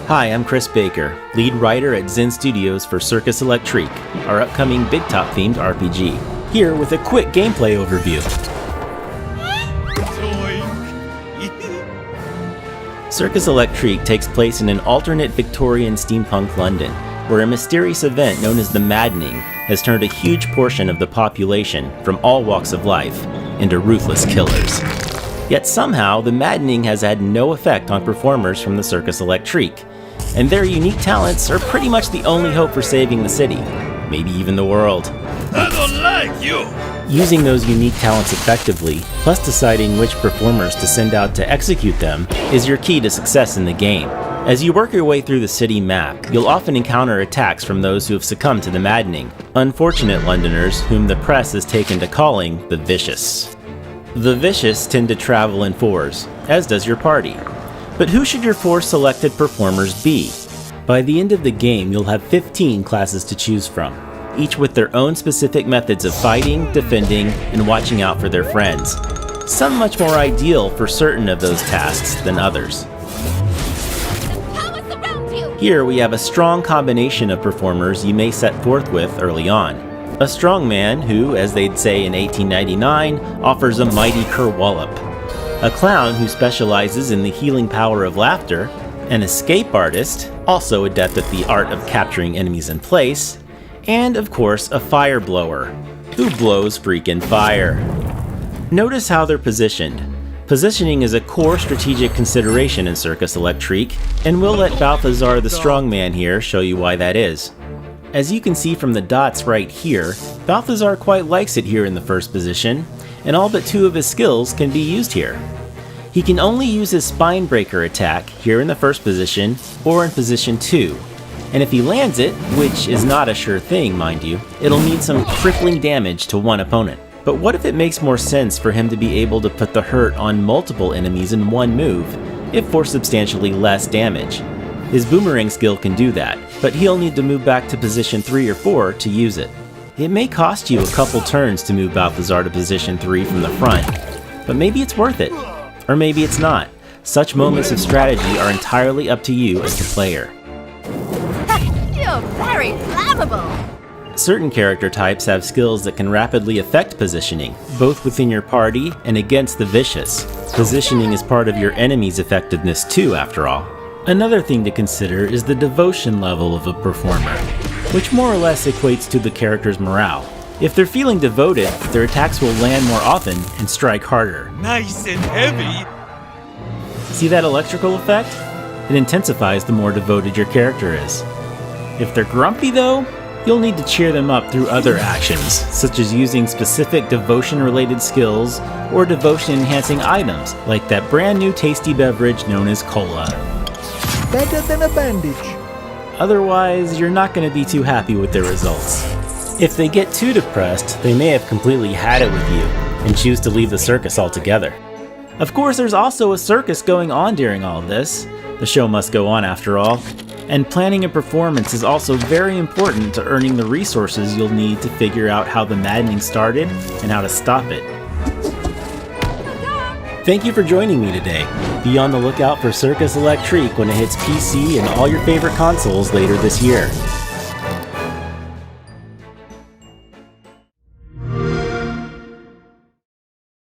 Hi, I'm Chris Baker, lead writer at Zen Studios for Circus Electrique, our upcoming Big Top themed RPG. Here with a quick gameplay overview. Circus Electrique takes place in an alternate Victorian steampunk London, where a mysterious event known as the Maddening has turned a huge portion of the population from all walks of life into ruthless killers. Yet somehow, the Maddening has had no effect on performers from the Circus Electrique, and their unique talents are pretty much the only hope for saving the city, maybe even the world. I don't like you! Using those unique talents effectively, plus deciding which performers to send out to execute them, is your key to success in the game. As you work your way through the city map, you'll often encounter attacks from those who have succumbed to the Maddening, unfortunate Londoners whom the press has taken to calling the Vicious. The Vicious tend to travel in fours, as does your party. But who should your 4 selected performers be? By the end of the game, you'll have 15 classes to choose from, each with their own specific methods of fighting, defending, and watching out for their friends. Some much more ideal for certain of those tasks than others. Here we have a strong combination of performers you may set forth with early on. A strong man who, as they'd say in 1899, offers a mighty kerwallop. A clown who specializes in the healing power of laughter. An escape artist, also adept at the art of capturing enemies in place. And of course, a fire blower, who blows freaking fire. Notice how they're positioned. Positioning is a core strategic consideration in Circus Electrique, and we'll let Balthazar the strongman here show you why that is. As you can see from the dots right here, Balthazar quite likes it here in the first position, and all but 2 of his skills can be used here. He can only use his Spinebreaker attack here in the first position, or in position 2. And if he lands it, which is not a sure thing, mind you, it'll need some crippling damage to one opponent. But what if it makes more sense for him to be able to put the hurt on multiple enemies in one move, if for substantially less damage? His Boomerang skill can do that, but he'll need to move back to position 3 or 4 to use it. It may cost you a couple turns to move Balthazar to position 3 from the front, but maybe it's worth it. Or maybe it's not. Such moments of strategy are entirely up to you as the player. You're very flammable! Certain character types have skills that can rapidly affect positioning, both within your party and against the Vicious. Positioning is part of your enemy's effectiveness too, after all. Another thing to consider is the devotion level of a performer, which more or less equates to the character's morale. If they're feeling devoted, their attacks will land more often and strike harder. Nice and heavy! See that electrical effect? It intensifies the more devoted your character is. If they're grumpy though, you'll need to cheer them up through other actions, such as using specific devotion-related skills or devotion-enhancing items, like that brand new tasty beverage known as cola. Better than a bandage. Otherwise, you're not going to be too happy with their results. If they get too depressed, they may have completely had it with you and choose to leave the circus altogether. Of course, there's also a circus going on during all of this. The show must go on after all. And planning a performance is also very important to earning the resources you'll need to figure out how the Maddening started and how to stop it. Thank you for joining me today. Be on the lookout for Circus Electrique when it hits PC and all your favorite consoles later this year.